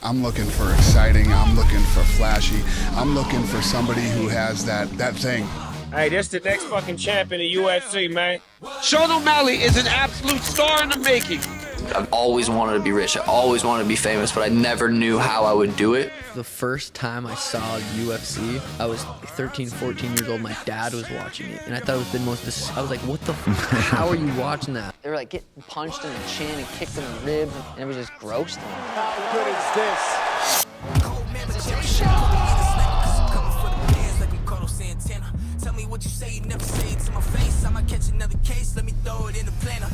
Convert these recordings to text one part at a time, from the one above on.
I'm looking for exciting. I'm looking for flashy. I'm looking for somebody who has that thing. Hey, this the next fucking champion of UFC, man. Sean O'Malley is an absolute star in the making. I've always wanted to be rich. I always wanted to be famous, but I never knew how I would do it. The first time I saw UFC, I was 13, 14 years old. My dad was watching it, and I thought it was the most, I was like, what the how are you watching that? They were like getting punched in the chin and kicked in the ribs, and it was just gross to me. How good is this? Tell me what you say, you never say it to my face. I might catch another case, let me throw it in the planner.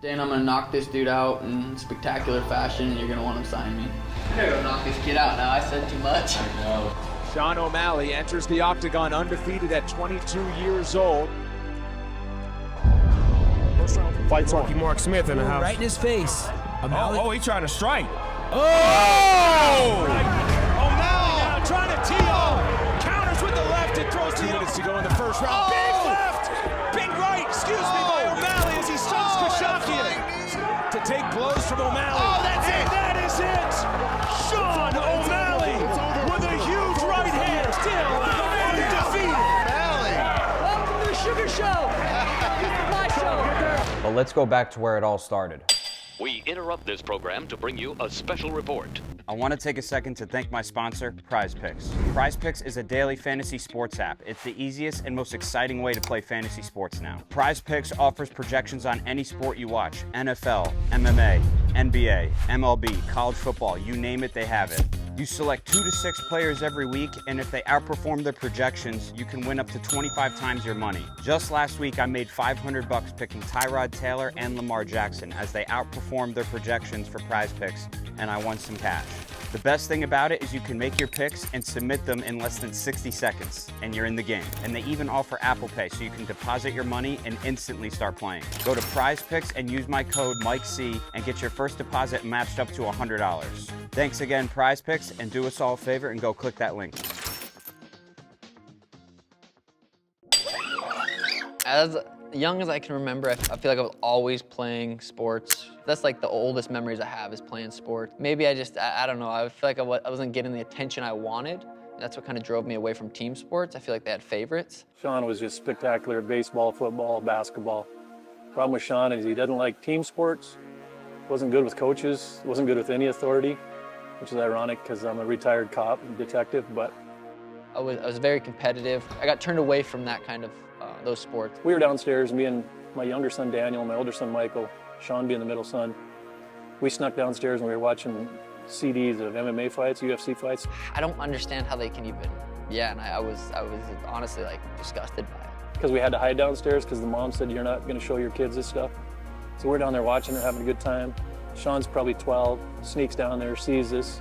Dan, I'm gonna knock this dude out in spectacular fashion, and you're gonna want to sign me. I gotta go knock this kid out now. I said too much. I know. Sean O'Malley enters the octagon undefeated at 22 years old. Fights on Mark Smith in the house. Right in his face. Oh, he's trying to strike. Oh! O'Malley now trying to tee off. Counters with the left and throws 2 minutes to go in the first round. Big left, big right, by O'Malley as he stuns Khashoggian. To take blows from O'Malley. Oh, that's it. That is it. Sean O'Malley with a huge right hand, still undefeated. Welcome to the Sugar Show. This is my show. But let's go back to where it all started. We interrupt this program to bring you a special report. I want to take a second to thank my sponsor, Prize Picks. Prize Picks is a daily fantasy sports app. It's the easiest and most exciting way to play fantasy sports now. Prize Picks offers projections on any sport you watch: NFL, MMA, NBA, MLB, college football, you name it, they have it. You select 2 to 6 players every week, and if they outperform their projections, you can win up to 25 times your money. Just last week, I made $500 picking Tyrod Taylor and Lamar Jackson as they outperformed their projections for Prize Picks, and I won some cash. The best thing about it is you can make your picks and submit them in less than 60 seconds, and you're in the game. And they even offer Apple Pay, so you can deposit your money and instantly start playing. Go to Prize Picks and use my code MikeC and get your first deposit matched up to $100. Thanks again, Prize Picks, and do us all a favor and go click that link. As young as I can remember, I feel like I was always playing sports. That's like the oldest memories I have is playing sports. Maybe I don't know, I feel like I wasn't getting the attention I wanted. That's what kind of drove me away from team sports. I feel like they had favorites. Sean was just spectacular at baseball, football, basketball. Problem with Sean is he doesn't like team sports, wasn't good with coaches, wasn't good with any authority, which is ironic because I'm a retired cop and detective, but. I was very competitive. I got turned away from that kind of, those sports. We were downstairs, me and my younger son Daniel, my older son Michael, Sean being the middle son. We snuck downstairs and we were watching CDs of MMA fights, UFC fights. I don't understand how they can even, and I was honestly like disgusted by it. Because we had to hide downstairs because the mom said, you're not gonna show your kids this stuff. So we're down there watching it, having a good time. Sean's probably 12, sneaks down there, sees this.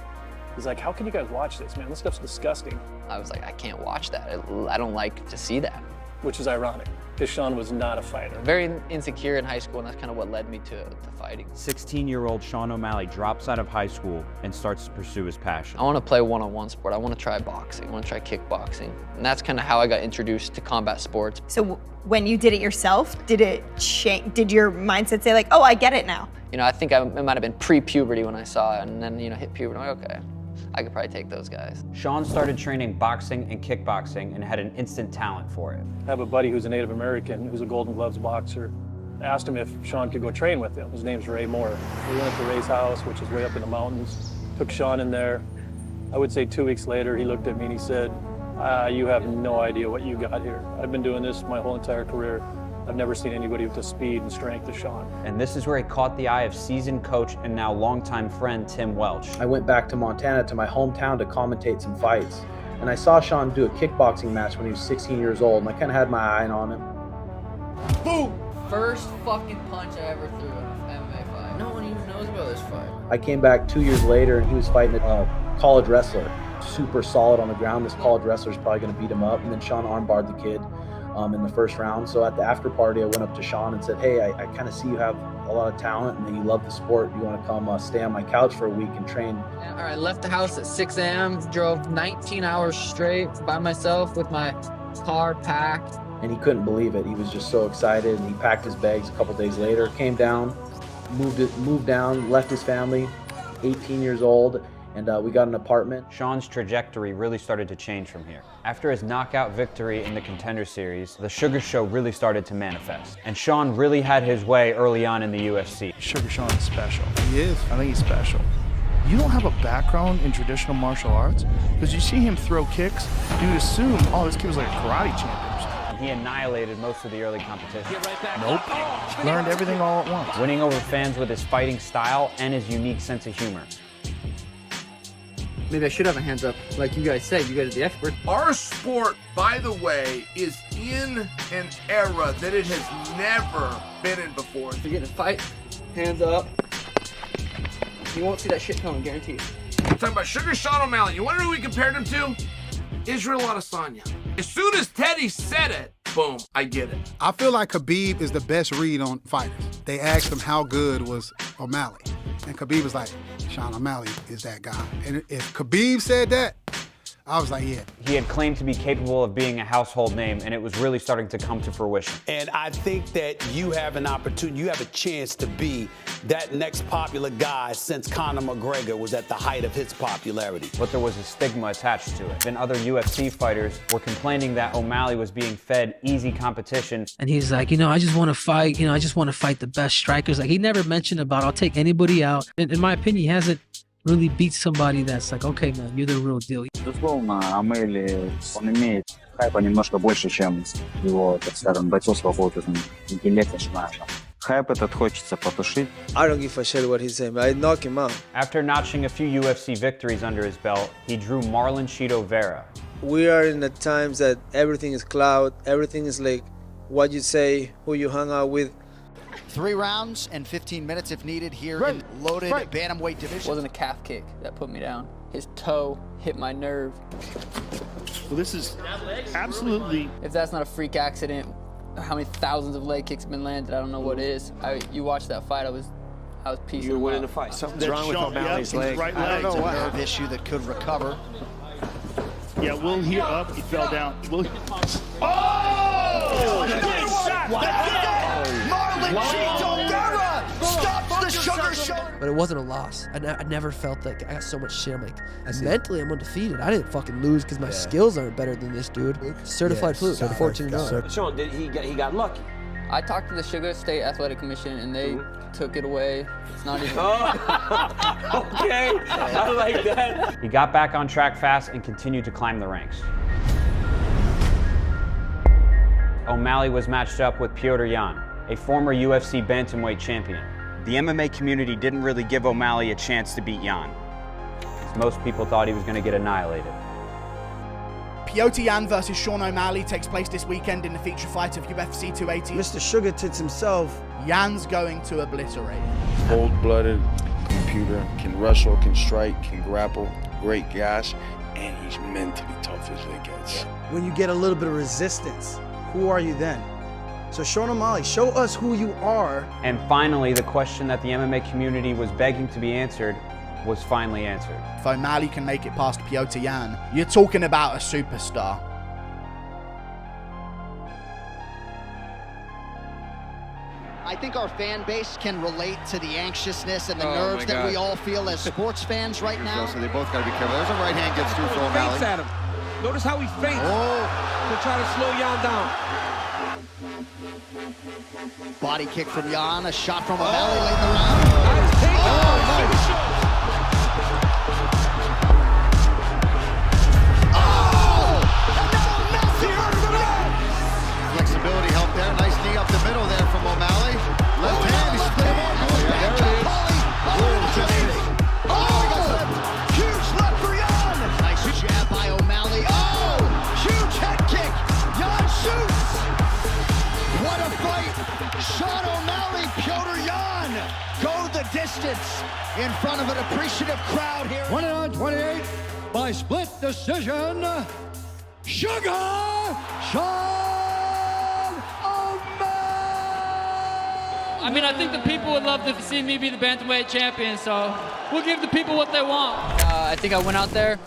He's like, how can you guys watch this, man? This stuff's disgusting. I was like, I can't watch that. I don't like to see that. Which is ironic, because Sean was not a fighter. Very insecure in high school, and that's kind of what led me to fighting. 16-year-old Sean O'Malley drops out of high school and starts to pursue his passion. I want to play one-on-one sport. I want to try boxing. I want to try kickboxing. And that's kind of how I got introduced to combat sports. So when you did it yourself, did it change? Did your mindset say like, oh, I get it now? You know, I think it might have been pre-puberty when I saw it, and then, hit puberty, I'm like, okay. I could probably take those guys. Sean started training boxing and kickboxing and had an instant talent for it. I have a buddy who's a Native American who's a Golden Gloves boxer. I asked him if Sean could go train with him. His name's Ray Moore. We went to Ray's house, which is way up in the mountains. Took Sean in there. I would say 2 weeks later, he looked at me and he said, you have no idea what you got here. I've been doing this my whole entire career. I've never seen anybody with the speed and strength as Sean. And this is where he caught the eye of seasoned coach and now longtime friend Tim Welch. I went back to Montana to my hometown to commentate some fights. And I saw Sean do a kickboxing match when he was 16 years old, and I kind of had my eye on him. Boom! First fucking punch I ever threw in an MMA fight. No one even knows about this fight. I came back 2 years later, and he was fighting a college wrestler. Super solid on the ground. This college wrestler's probably going to beat him up. And then Sean armbarred the kid in the first round. So at the after party, I went up to Sean and said, hey, I kind of see you have a lot of talent and that you love the sport. You want to come stay on my couch for a week and train? All right, left the house at 6 a.m., drove 19 hours straight by myself with my car packed. and he couldn't believe it. He was just so excited, and he packed his bags a couple days later, came down, moved down, left his family, 18 years old, and we got an apartment. Sean's trajectory really started to change from here. After his knockout victory in the Contender Series, the Sugar Show really started to manifest. And Sean really had his way early on in the UFC. Sugar Sean is special. He is. I think he's special. You don't have a background in traditional martial arts? Because you see him throw kicks, you'd assume, oh, this kid was like a karate champion. He annihilated most of the early competition. Nope. Learned everything all at once. Winning over fans with his fighting style and his unique sense of humor. Maybe I should have a hands up. Like you guys say, you guys are the expert. Our sport, by the way, is in an era that it has never been in before. If you're getting a fight, hands up. You won't see that shit coming, guaranteed. I'm talking about Sugar Sean O'Malley. You wonder who we compared him to? Israel Adesanya. As soon as Teddy said it, boom, I get it. I feel like Khabib is the best read on fighters. They asked him how good was O'Malley. And Khabib was like, Sean O'Malley is that guy. And if Khabib said that, I was like, yeah. He had claimed to be capable of being a household name, and it was really starting to come to fruition. And I think that you have an opportunity, you have a chance to be that next popular guy since Conor McGregor was at the height of his popularity. But there was a stigma attached to it. And other UFC fighters were complaining that O'Malley was being fed easy competition. And he's like, I just want to fight, I just want to fight the best strikers. Like, he never mentioned about, I'll take anybody out. And in my opinion, he hasn't really beat somebody that's like, okay, man, you're the real deal. Безусловно, Амели, он имеет хайпа немножко больше, чем его, так скажем, бойцовского опыта, интеллекта, хайп этот хочется потушить. I don't give a shit what he's saying, but I knock him out. After notching a few UFC victories under his belt, he drew Marlon Cheeto Vera. We are in the times that everything is cloud, everything is like what you say, who you hung out with. 3 rounds and 15 minutes if needed here in loaded bantamweight division. It wasn't a calf kick that put me down. His toe hit my nerve. Well, this is absolutely... If that's not a freak accident, how many thousands of leg kicks have been landed, I don't know what is. You watched that fight, I was piecing. You were winning the fight. Something's wrong with O'Malley's leg. Right I don't know what nerve issue that could recover. Yeah, we'll hear up. He fell down. But it wasn't a loss. I never felt like I got so much shit. I'm like, mentally, I'm undefeated. I didn't fucking lose because my skills aren't better than this dude. Certified fluke, 14-0. Sean, he got lucky. I talked to the Sugar State Athletic Commission and they took it away. It's not even... Okay, I like that. He got back on track fast and continued to climb the ranks. O'Malley was matched up with Petr Yan, a former UFC Bantamweight champion. The MMA community didn't really give O'Malley a chance to beat Yan, as most people thought he was going to get annihilated. Petr Yan versus Sean O'Malley takes place this weekend in the feature fight of UFC 280. Mr. Sugar Tits himself. Yan's going to obliterate. Cold-blooded computer, can wrestle, can strike, can grapple, great gas, and he's mentally tough as it gets. When you get a little bit of resistance, who are you then? So Sean O'Malley, show us who you are. And finally, the question that the MMA community was begging to be answered was finally answered. If O'Malley can make it past Petr Yan, you're talking about a superstar. I think our fan base can relate to the anxiousness and the nerves that we all feel as sports fans right now. So they both got to be careful. There's a right hand gets through for O'Malley. Feints at him. Notice how he feints to try to slow Yan down. Body kick from Yan, a shot from O'Malley late in the round. Flexibility help there. Nice knee up the middle there from O'Malley. Left hand, he split him off. Huge left for Yan. Nice jab by O'Malley. Oh, huge head kick. Yan shoots. What a fight. Sean O'Malley, Petr Yan go the distance in front of an appreciative crowd here. 29-28 by split decision. Sugar Sean O'Malley. I mean, I think the people would love to see me be the Bantamweight champion, so we'll give the people what they want. I think I went out there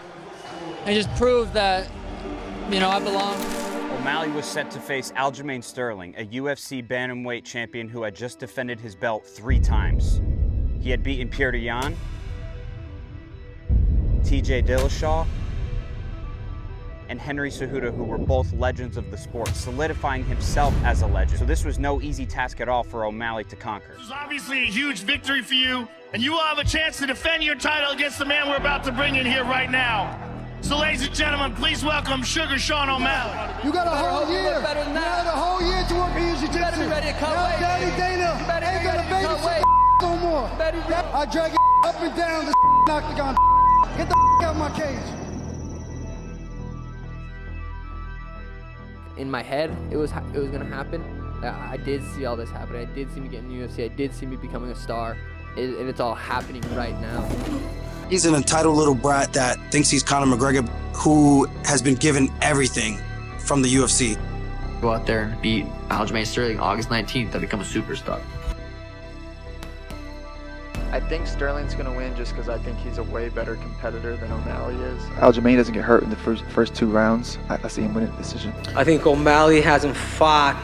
and just proved that, I belong. O'Malley was set to face Aljamain Sterling, a UFC Bantamweight champion who had just defended his belt 3 times. He had beaten Petr Yan, TJ Dillashaw, and Henry Cejudo, who were both legends of the sport, solidifying himself as a legend. So this was no easy task at all for O'Malley to conquer. This is obviously a huge victory for you, and you will have a chance to defend your title against the man we're about to bring in here right now. So ladies and gentlemen, please welcome Sugar Sean O'Malley. You got a whole year. You got a whole year to work on your jiu-jitsu. Now Daddy Dana ain't gonna babysit no more. I drag it up and down the octagon. Get the out of my cage. In my head, it was gonna happen. I did see all this happen. I did see me get in the UFC. I did see me becoming a star, and it's all happening right now. He's an entitled little brat that thinks he's Conor McGregor, who has been given everything from the UFC. Go out there and beat Aljamain Sterling August 19th. I become a superstar. I think Sterling's going to win just because I think he's a way better competitor than O'Malley is. Aljamain doesn't get hurt in the first 2 rounds. I see him winning the decision. I think O'Malley hasn't fought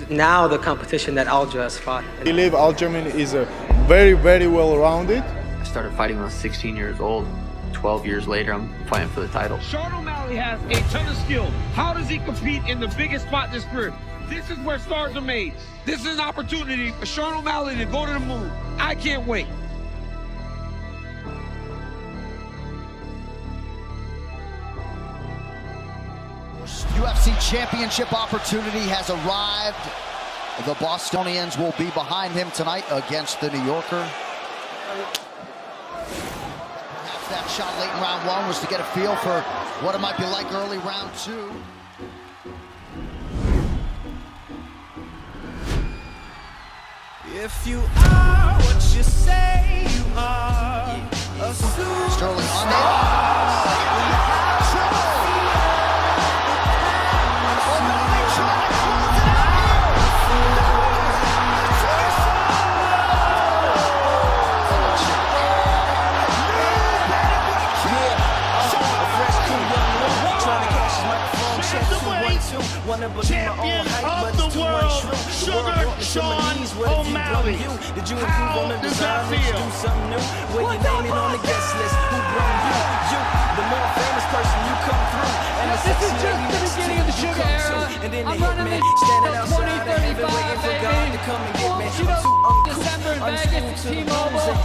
now the competition that Aljo has fought. I believe Aljamain is a very, very well-rounded. I started fighting when I was 16 years old. 12 years later, I'm fighting for the title. Sean O'Malley has a ton of skill. How does he compete in the biggest spot in his career? This is where stars are made. This is an opportunity for Sean O'Malley to go to the moon. I can't wait. UFC Championship opportunity has arrived. The Bostonians will be behind him tonight against the New Yorker. Perhaps that shot late in round 1 was to get a feel for what it might be like early round 2. If you are what you say you are, Sterling on the champion of the world, Sugar Sean O'Malley. How does that feel? When you name it on the guest list, who brung you? You, the more famous person you come through. And This is just the beginning of the Sugar era. I'm running this till 2035, baby. You know, December in Vegas, T-Mobile.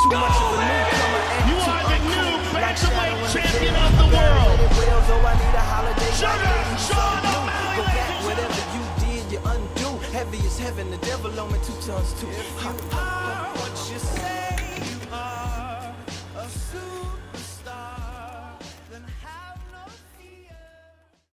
You are the new Bantamweight champion of the world. Sugar Sean O'Malley. Whatever you did, you undo. Heavy as heaven, the devil on me 2 tons too.